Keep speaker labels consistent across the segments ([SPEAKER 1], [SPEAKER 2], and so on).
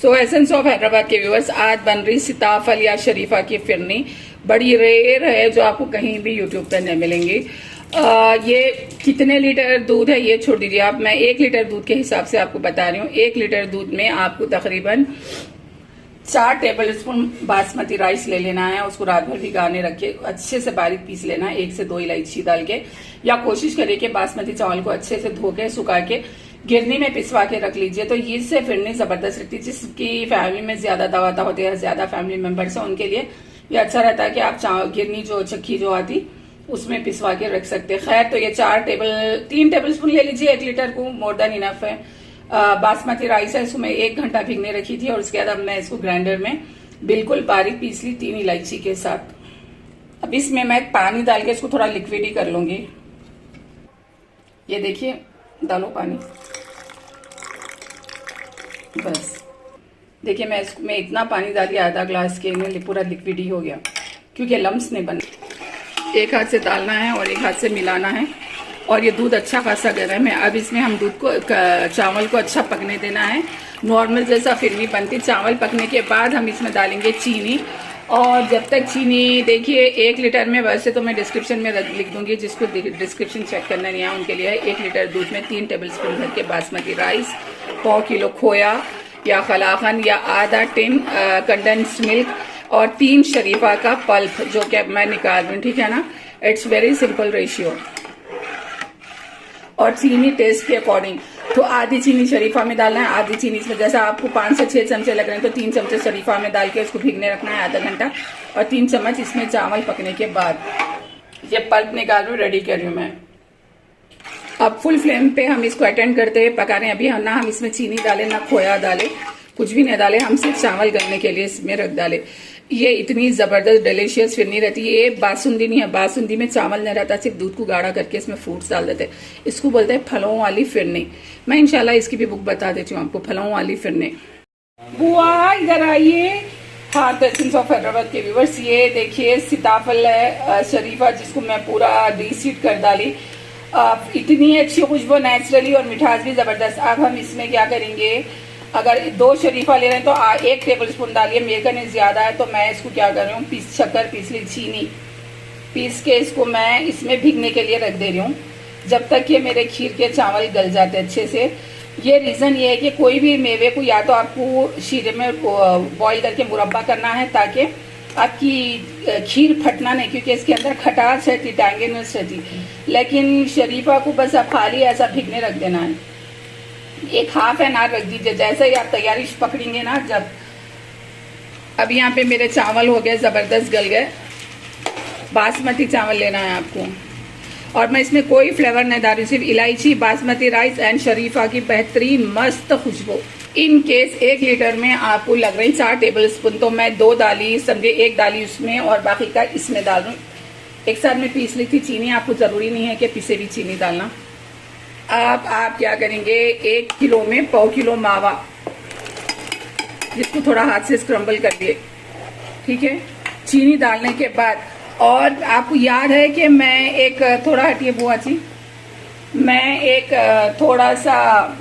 [SPEAKER 1] So essence of Hyderabad के viewers, आज बन रही सीताफल या शरीफा की फिरनी। बड़ी रेयर है जो आपको कहीं भी यूट्यूब पर नहीं मिलेंगी। ये कितने लीटर दूध है ये छोड़ दीजिए आप, मैं 1 लीटर दूध के हिसाब से आपको बता रही हूँ। 1 लीटर दूध में आपको तकरीबन 4 टेबल स्पून बासमती राइस ले लेना है। उसको रात भर भिगाने रखे अच्छे से बारीक पीस लेना है, 1 से 2 इलायची डाल के, या कोशिश करिए कि बासमती चावल को अच्छे से धो के सुखा के गिरनी में पिसवा के रख लीजिए। तो इससे फिरनी जबरदस्त लगती है। जिसकी फैमिली में ज्यादा दवाता होती है, ज्यादा फैमिली मेंबर्स है, उनके लिए ये अच्छा रहता है कि आप गिरनी जो चक्की जो आती उसमें पिसवा के रख सकते हैं। खैर, तो ये 3 टेबल स्पून ले लीजिए 1 लीटर को, मोर देन इनफ है। बासमती राइस है, इसको मैं 1 घंटा भिगने रखी थी और उसके बाद अब मैं इसको ग्राइंडर में बिल्कुल बारीक पीस ली 3 इलायची के साथ। अब इसमें मैं पानी डाल के इसको थोड़ा लिक्विड ही कर लूंगी। ये देखिए, डालो पानी, बस देखिए मैं इसमें इतना पानी डाली आधा ग्लास के, पूरा लिक्विड ही हो गया क्योंकि लम्स नहीं बने। एक हाथ से डालना है और एक हाथ से मिलाना है। और ये दूध अच्छा खासा गर्म है। अब इसमें हम दूध को चावल को अच्छा पकने देना है, नॉर्मल जैसा फिरनी बनती। चावल पकने के बाद हम इसमें डालेंगे चीनी। और जब तक चीनी, देखिए 1 लीटर में, वैसे तो मैं डिस्क्रिप्शन में लिख दूंगी, जिसको डिस्क्रिप्शन चेक करना नहीं है उनके लिए। 1 लीटर दूध में 3 टेबल स्पून भर के बासमती राइस, 1/4 किलो खोया या कलाकंद या आधा टिन कंडेंस्ड मिल्क और 3 शरीफा का पल्प, जो कि मैं निकाल दूँ, ठीक है ना। It's very simple ratio. और चीनी टेस्ट के अकॉर्डिंग, तो आधी चीनी शरीफा में डालना है, आधी चीनी इसमें, जैसा आपको 5 से 6 चमचे लग रहे हैं तो 3 चमचे शरीफा में डाल के उसको भीगने रखना है आधा घंटा। और 3 चम्मच इसमें चावल पकने के बाद ये पल्प निकाल रही हूँ, रेडी कर रही हूँ मैं। अब फुल फ्लेम पे हम इसको अटेंड करते हुए पका रहे हैं। अभी ना हम इसमें चीनी डालें, ना खोया डाले, कुछ भी नहीं डाले, हम सिर्फ चावल गलने के लिए इसमें रख डाले। ये इतनी जबरदस्त डिलीशियस फिरनी रहती है। ये बासुंदी नहीं है, बासुंदी में चावल नहीं रहता, सिर्फ दूध को गाढ़ा करके इसमें फ्रूट्स डाल देते हैं। इसको बोलते हैं फलों वाली फिरनी। मैं इंशाल्लाह इसकी भी बुक बता देती हूँ आपको, फलों वाली फिरनी। बुआ इधर आइए। हाँ, तो एसेंस ऑफ हैदराबाद के व्यूवर्स, ये देखिए सीताफल है शरीफा, जिसको मैं पूरा डीसीड कर डाली। इतनी अच्छी खुशबू नेचुरली और मिठास भी जबरदस्त। अब हम इसमें क्या करेंगे, अगर 2 शरीफा ले रहे हैं तो 1 टेबल स्पून डालिए। मेरे कने ज्यादा है तो मैं इसको क्या कर रही हूँ, शक्कर पीस ली, चीनी पीस के इसको मैं इसमें भीगने के लिए रख दे रही हूँ, जब तक ये मेरे खीर के चावल गल जाते अच्छे से। ये रीजन ये है कि कोई भी मेवे को या तो आपको शीरे में बॉईल करके मुरब्बा करना है, ताकि आपकी खीर फटना नहीं, क्योंकि इसके अंदर खटास रहती, टैंगिनेस रहती। लेकिन शरीफा को बस आप खाली ऐसा भीगने रख देना है। 1 हाफ एन आवर रख दीजिए, जैसे ही आप तैयारी पकड़ेंगे ना जब। अब यहाँ पे मेरे चावल हो गए, जबरदस्त गल गए। बासमती चावल लेना है आपको, और मैं इसमें कोई फ्लेवर नहीं डाल रही, सिर्फ इलायची, बासमती राइस एंड शरीफा की बेहतरीन मस्त खुशबू। इन केस 1 लीटर में आपको लग रही 4 टेबल स्पून, तो मैं 2 डाली, समझे 1 डाली उसमें और बाकी का इसमें डाल दूँ। एक साथ में पीस ली थी चीनी, आपको जरूरी नहीं है कि पिसे भी चीनी डालना। आप क्या करेंगे, 1 किलो में 1/4 किलो मावा, जिसको थोड़ा हाथ से स्क्रम्बल कर दिए, ठीक है, चीनी डालने के बाद। और आपको याद है कि मैं एक थोड़ा हटिए बुआ जी, मैं एक थोड़ा सा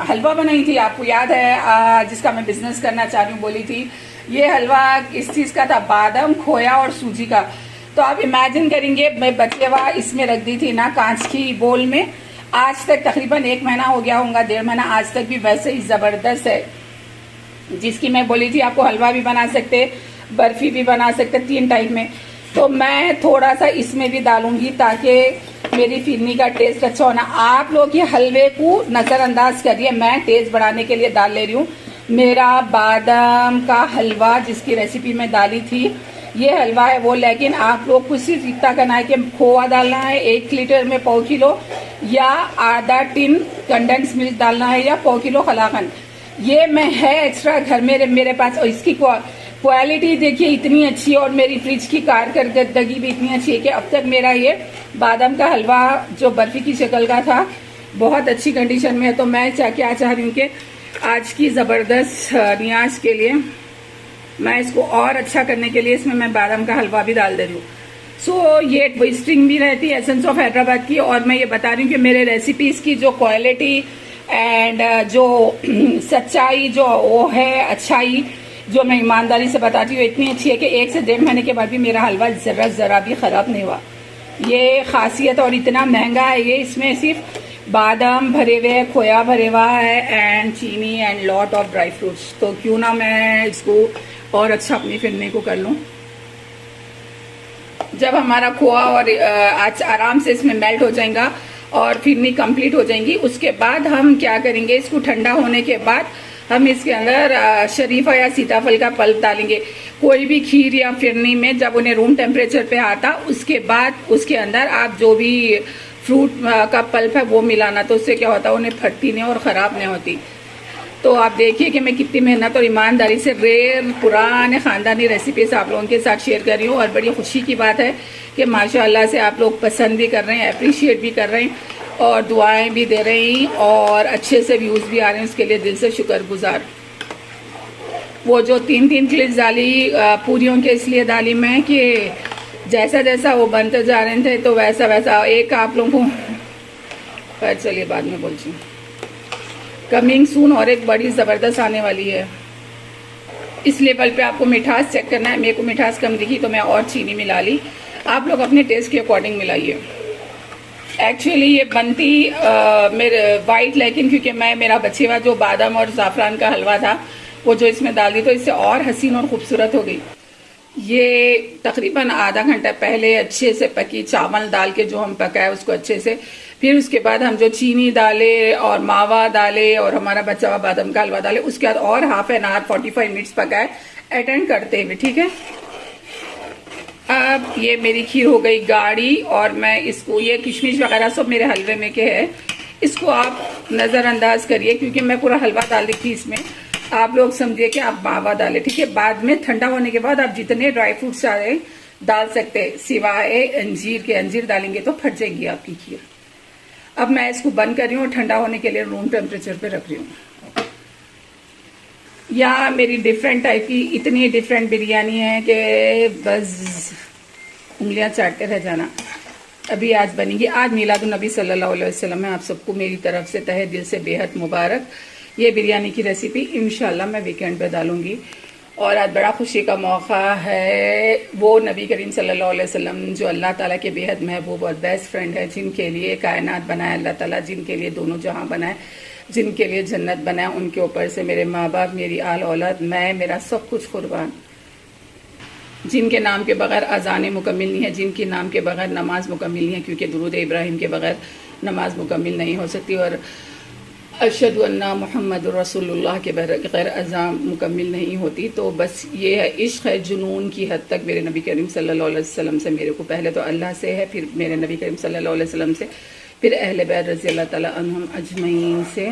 [SPEAKER 1] हलवा बनाई थी, आपको याद है, जिसका मैं बिजनेस करना चाह रही हूँ, बोली थी। ये हलवा किस चीज का था, बादाम, खोया और सूजी का। तो आप इमेजिन करेंगे, मैं बचे हुआ इसमें रख दी थी ना कांच की बोल में। आज तक तकरीबन 1 महीना हो गया होगा, 1.5 महीना, आज तक भी वैसे ही जबरदस्त है। जिसकी मैं बोली थी आपको, हलवा भी बना सकते, बर्फी भी बना सकते, 3 टाइप में। तो मैं थोड़ा सा इसमें भी डालूंगी ताकि मेरी फिरनी का टेस्ट अच्छा होना। आप लोग ये हलवे को नजरअंदाज करिए, मैं टेस्ट बढ़ाने के लिए डाल ले रही हूँ। मेरा बादाम का हलवा जिसकी रेसिपी में डाली थी, ये हलवा है वो। लेकिन आप लोग को सिर्फ इतना करना है कि खोआ डालना है 1 लीटर में 1/4 किलो, या आधा टिन कंडेंस मिल्क डालना है, या 1/4 किलो कलाकंद। ये मैं है एक्स्ट्रा घर में मेरे पास। और इसकी क्वालिटी देखिए इतनी अच्छी, और मेरी फ्रिज की कारकर्दगी भी इतनी अच्छी है कि अब तक मेरा ये बादाम का हलवा जो बर्फी की शक्ल का था, बहुत अच्छी कंडीशन में है। तो मैं क्या चाह रही हूँ कि आज की जबरदस्त नियाज के लिए, मैं इसको और अच्छा करने के लिए इसमें मैं बादाम का हलवा भी डाल दे रही हूँ। सो ये ट्विस्टिंग भी रहती है एसेंस ऑफ हैदराबाद की। और मैं ये बता रही हूँ कि मेरे रेसिपीज की जो क्वालिटी एंड जो सच्चाई जो वो है, अच्छाई जो मैं ईमानदारी से बताती हूँ इतनी अच्छी है कि 1 से 1.5 महीने के बाद भी मेरा हलवा ज़रा भी ख़राब नहीं हुआ। ये खासियत, और इतना महंगा है ये। इसमें सिर्फ बादाम भरे हुए है, खोया भरे हुआ है एंड चीनी and lot of dry fruits. तो क्यों ना मैं इसको और अच्छा अपनी फिरनी को कर लूँ। जब हमारा खोआ और आराम से इसमें मेल्ट हो जाएगा और फिरनी कंप्लीट हो जाएंगी, उसके बाद हम क्या करेंगे, इसको ठंडा होने के बाद हम इसके अंदर शरीफा या सीताफल का पल्प डालेंगे। कोई भी खीर या फिरनी में जब उन्हें रूम टेम्परेचर पे आता, उसके बाद उसके अंदर आप जो भी फ्रूट का पल्प है वो मिलाना। तो उससे क्या होता है, उन्हें फटती नहीं और ख़राब नहीं होती। तो आप देखिए कि मैं कितनी मेहनत और ईमानदारी से रेयर पुराने ख़ानदानी रेसिपीज आप लोगों के साथ शेयर कर रही हूँ। और बड़ी खुशी की बात है कि माशाल्लाह से आप लोग पसंद भी कर रहे हैं, अप्रिशिएट भी कर रहे हैं और दुआएं भी दे रही हैं और अच्छे से व्यूज़ भी आ रहे हैं। उसके लिए दिल से शुक्रगुजार। वो जो 3 क्लिप्स डाली पूरियों के इसलिए डाली मैं कि जैसा जैसा वो बनते जा रहे थे तो वैसा वैसा एक आप लोगों को, पर चलिए बाद में बोलती हूँ, कमिंग सून और एक बड़ी ज़बरदस्त आने वाली है। इस लेवल पे आपको मिठास चेक करना है। मेरे को मिठास कम दिखी तो मैं और चीनी मिला ली। आप लोग अपने टेस्ट के अकॉर्डिंग मिलाइए। एक्चुअली ये बनती मेरे वाइट, लेकिन क्योंकि मेरा बचेवा जो बादाम और ज़ाफ़रान का हलवा था वो जो इसमें डाल दी तो इससे और हसीन और खूबसूरत हो गई। ये तकरीबन आधा घंटा पहले अच्छे से पकी चावल डाल के जो हम पकाए उसको अच्छे से, फिर उसके बाद हम जो चीनी डाले और मावा डाले और हमारा बचा हुआ बादाम का हलवा डाले, उसके बाद और हाफ एन आवर 45 मिनट्स पकाए अटेंड करते हुए। ठीक है, अब ये मेरी खीर हो गई गाढ़ी और मैं इसको, ये किशमिश वगैरह सब मेरे हलवे में के है, इसको आप नज़रअंदाज करिए क्योंकि मैं पूरा हलवा डाल दी थी इसमें। आप लोग समझिए कि आप मावा डालें। ठीक है, बाद में ठंडा होने के बाद आप जितने ड्राई फ्रूट्स चाहे डाल सकते हैं सिवाय अंजीर के। अंजीर डालेंगे तो फट जाएगी आपकी खीर। अब मैं इसको बंद कर रही हूँ, ठंडा होने के लिए रूम टेम्परेचर पे रख रही हूँ। यहाँ मेरी डिफरेंट टाइप की इतनी डिफरेंट बिरयानी है कि बस उंगलियां चाटते रह जाना। अभी आज बनेगी, आज मिलादुन नबी सल्लल्लाहु अलैहि वसल्लम है। आप सबको मेरी तरफ से तहे दिल से बेहद मुबारक। ये बिरयानी की रेसिपी इंशाल्लाह मैं वीकेंड पे डालूंगी। और आज बड़ा खुशी का मौका है, वो नबी करीम सल्लल्लाहु अलैहि वसल्लम जो अल्लाह ताला के बेहद महबूब और बेस्ट फ्रेंड है, जिनके लिए कायनात बनाए अल्लाह ताला, जिनके लिए दोनों जहां बनाए, जिनके लिए जन्नत बनाए, उनके ऊपर से मेरे माँ बाप, मेरी आल औलाद, मैं, मेरा सब कुछ कुर्बान, जिनके नाम के बगैर अजान मुकम्मिल नहीं है, जिनके नाम के बगैर नमाज मुकम्मिल नहीं है, क्योंकि दुरूद इब्राहिम के बगैर नमाज मुकम्मिल नहीं हो सकती, और अशहदु अन्ना मुहम्मदुर रसूलुल्लाह के बगैर अज़ान मुकम्मिल नहीं होती। तो बस ये है, इश्क है जुनून की हद तक मेरे नबी करीम सल्लल्लाहु अलैहि वसल्लम से। मेरे को पहले तो अल्लाह से है, फिर मेरे नबी करीम सल्लल्लाहु अलैहि वसल्लम से, फिर अहले बैत रज़ी अल्लाह ताला अन्हुम अजमईन से।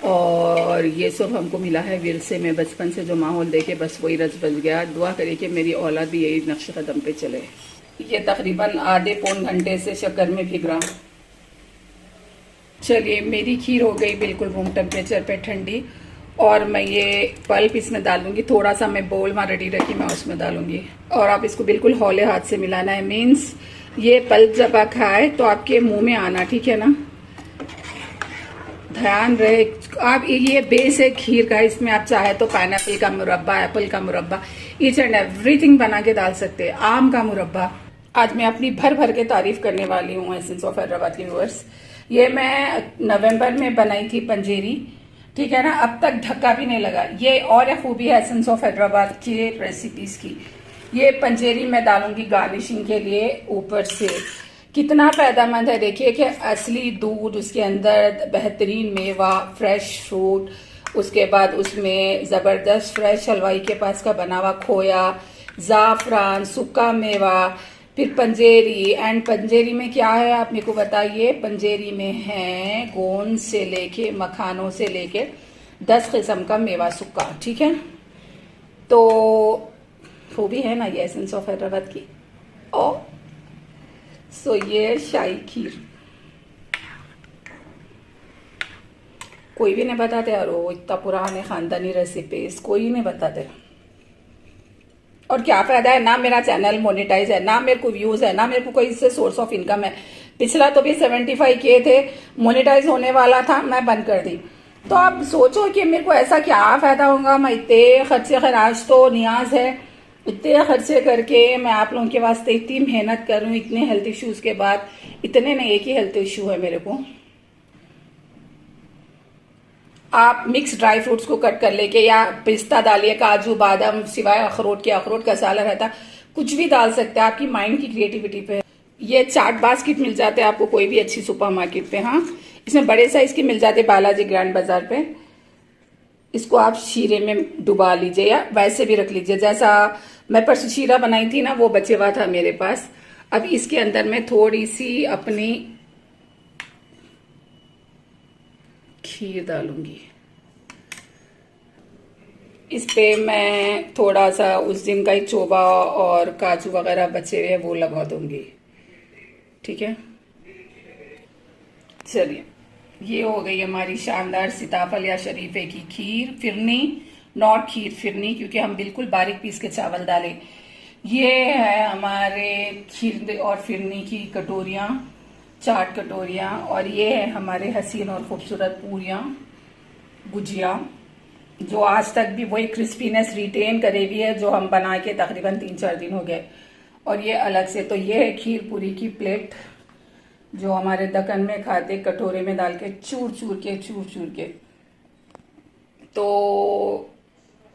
[SPEAKER 1] और ये सब हमको मिला है विरसे में, बचपन से जो माहौल देखे बस वही रच बच गया। दुआ करिए कि मेरी औलाद भी यही नक्श कदम पे चले। ये तकरीबन आधे पौन घंटे से शक्कर में भिग रहा। चलिए, मेरी खीर हो गई बिल्कुल रूम टेम्परेचर पे ठंडी, और मैं ये पल्प इसमें डालूंगी। थोड़ा सा मैं बोल वहाँ रेडी रखी, मैं उसमें डालूंगी। और आप इसको बिल्कुल हौले हाथ से मिलाना है। मीन्स ये पल्प जब आप खाए तो आपके मुंह में आना, ठीक है ना, ध्यान रहे। आप ये बेस है खीर का, इसमें आप चाहे तो पाइनएप्पल का मुरब्बा, एप्पल का मुरब्बा, ईच एंड एवरीथिंग बना के डाल सकते हैं, आम का मुरब्बा। आज मैं अपनी भर भर के तारीफ करने वाली हूँ एसेंस ऑफ हैदराबाद के व्यूअर्स। ये मैं नवंबर में बनाई थी पंजेरी, ठीक है ना, अब तक धक्का भी नहीं लगा। ये और एक खूबी है एसेंस ऑफ हैदराबाद के रेसिपीज की। ये पंजेरी मैं डालूंगी गार्निशिंग के लिए ऊपर से। कितना फायदेमंद है, देखिए कि असली दूध, उसके अंदर बेहतरीन मेवा, फ्रेश फ्रूट, उसके बाद उसमें ज़बरदस्त फ्रेश हलवाई के पास का बना हुआ खोया, ज़ाफ़रान, सूखा मेवा, फिर पंजेरी। एंड पंजेरी में क्या है आप मेरे को बताइए। पंजेरी में है गोंद से लेके मखानों से लेके 10 किस्म का मेवा सूखा, ठीक है। तो खूबी है ना ये एसेंस ऑफ हैदराबाद की। और सो ये शाही खीर कोई भी नहीं बताते यार, वो इतना पुराने खानदानी रेसिपीज कोई नहीं बताते। और क्या फायदा है, ना मेरा चैनल मोनेटाइज है, ना मेरे को व्यूज है, ना मेरे को कोई इससे सोर्स ऑफ इनकम है। पिछला तो भी 75 किए थे, मोनेटाइज होने वाला था, मैं बंद कर दी। तो आप सोचो कि मेरे को ऐसा क्या फायदा होगा, मैं इतने खर्चे खराज तो नियाज है, इतने खर्चे करके मैं आप लोगों के वास्ते इतनी मेहनत कर रही हूँ, इतने हेल्थ इश्यूज के बाद। इतने नहीं, एक ही हेल्थ इश्यू है मेरे को। आप मिक्स ड्राई फ्रूट्स को कट कर लेके या पिस्ता डालिए, काजू बादाम, सिवाय अखरोट के, अखरोट का साला रहता, कुछ भी डाल सकते हैं, आपकी माइंड की क्रिएटिविटी पे। ये चाट बास्केट मिल जाते हैं आपको कोई भी अच्छी सुपर मार्केट पे। हाँ, इसमें बड़े साइज के मिल जाते बालाजी ग्रैंड बाजार पे। इसको आप शीरे में डुबा लीजिए या वैसे भी रख लीजिए। जैसा मैं परसों शीरा बनाई थी ना, वो बचे हुआ था मेरे पास। अब इसके अंदर मैं थोड़ी सी अपनी खीर डालूंगी। इस पे मैं थोड़ा सा उस दिन का ही चोबा और काजू वगैरह बचे हुए वो लगा दूंगी। ठीक है, चलिए, ये हो गई हमारी शानदार सीताफल या शरीफे की खीर, फिरनी, नॉट खीर, फिरनी, क्योंकि हम बिल्कुल बारीक पीस के चावल डाले। ये है हमारे खीर और फिरनी की कटोरियाँ, चाट कटोरियाँ, और ये है हमारे हसीन और खूबसूरत पूरियाँ, गुजिया, जो आज तक भी वही क्रिस्पीनेस रिटेन करे हुई है जो हम बना के तकरीबन 3-4 दिन हो गए। और ये अलग से, तो ये है खीर पूरी की प्लेट जो हमारे दक्कन में खाते, कटोरे में डाल के चूर चूर के। तो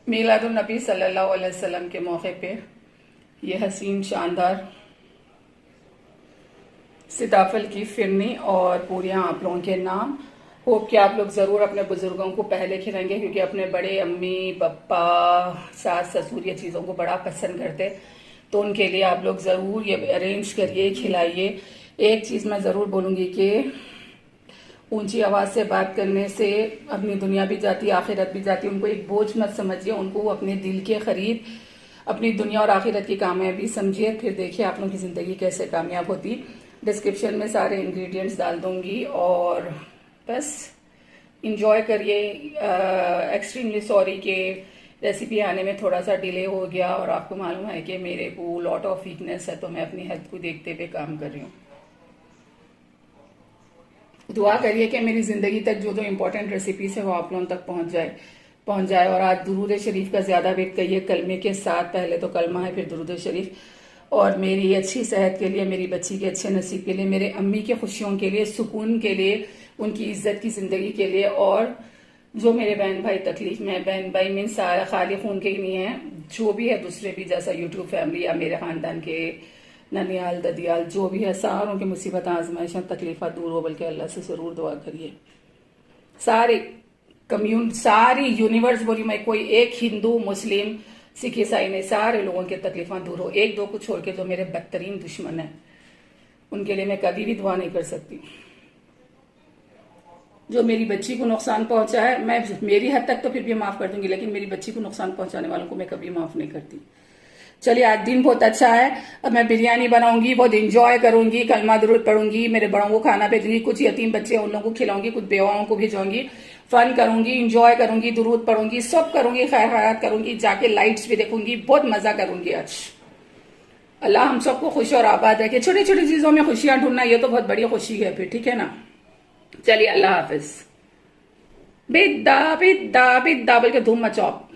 [SPEAKER 1] मिलादुन नबी सल्लल्लाहु अलैहि वसल्लम के मौके पे ये हसीन शानदार सीताफल की फिरनी और पूरियां आप लोगों के नाम। होप कि आप लोग ज़रूर अपने बुजुर्गों को पहले खिलाएंगे, क्योंकि अपने बड़े अम्मी पप्पा सास ससुर ये चीज़ों को बड़ा पसंद करते। तो उनके लिए आप लोग ज़रूर ये अरेंज करिए, खिलाइए। एक चीज़ मैं ज़रूर बोलूँगी कि ऊंची आवाज़ से बात करने से अपनी दुनिया भी जाती है, आखिरत भी जाती है। उनको एक बोझ मत समझिए, उनको अपने दिल के करीब अपनी दुनिया और आखिरत की कामयाबी समझिए, फिर देखिए आप लोगों की ज़िंदगी कैसे कामयाब होती। डिस्क्रिप्शन में सारे इंग्रेडिएंट्स डाल दूंगी और बस इंजॉय करिए। एक्सट्रीमली सॉरी कि रेसिपी आने में थोड़ा सा डिले हो गया, और आपको मालूम है कि मेरे को लॉट ऑफ वीकनेस है, तो मैं अपनी हेल्थ को देखते हुए काम कर रही हूँ। दुआ करिए कि मेरी ज़िंदगी तक जो जो इम्पोर्टेंट रेसिपीज है वो आप लोगों तक पहुंच जाए। और आज दुरूद शरीफ का ज़्यादा वेट करिए, कलमे के साथ। पहले तो कलमा है, फिर दुरूद शरीफ। और मेरी अच्छी सेहत के लिए, मेरी बच्ची के अच्छे नसीब के लिए, मेरे अम्मी के खुशियों के लिए, सुकून के लिए, उनकी इज्जत की ज़िंदगी के लिए, और जो मेरे बहन भाई तकलीफ में, बहन भाई मीन सारा खाली खून के ही नहीं है, जो भी है दूसरे भी, जैसा यूट्यूब फैमिली या मेरे ख़ानदान के ननियाल ददियाल जो भी है, सारों की मुसीबत आजमाइशें तकलीफ़ा दूर हो। बल्कि अल्लाह से ज़रूर दुआ करिए। सारी यूनिवर्स बोली मैं, कोई एक हिंदू मुस्लिम सिख ईसाई ने, सारे लोगों की तकलीफा दूर हो। एक दो को छोड़ के जो मेरे बदतरीन दुश्मन है उनके लिए मैं कभी भी दुआ नहीं कर सकती। जो मेरी बच्ची को नुकसान पहुंचा है, मैं मेरी हद तक तो फिर भी माफ कर दूंगी, लेकिन मेरी बच्ची को नुकसान पहुंचाने वालों को मैं कभी माफ नहीं करती। चलिए, आज दिन बहुत अच्छा है। अब मैं बिरयानी बनाऊंगी, बहुत इंजॉय करूंगी, कलमा दुरूद पढ़ूंगी, मेरे बड़ों को खाना भेजूंगी, कुछ यतीम बच्चे हैं उन लोगों को खिलाऊंगी, कुछ बेवाओं को भेजूंगी, फन करूंगी, इंजॉय करूंगी, दुरूद पढ़ूंगी, सब करूंगी, खैर खैरात करूंगी, जाके लाइट्स भी देखूंगी, बहुत मजा करूंगी आज। अल्लाह हम सबको खुश और आबाद रखे। छोटी छोटी चीजों में खुशियां ढूंढना ये तो बहुत बड़ी खुशी है फिर, ठीक है ना। चलिए, अल्लाह हाफिज। बिद्दा बिद्दा बिद्दा बोल के धूम मचाओ।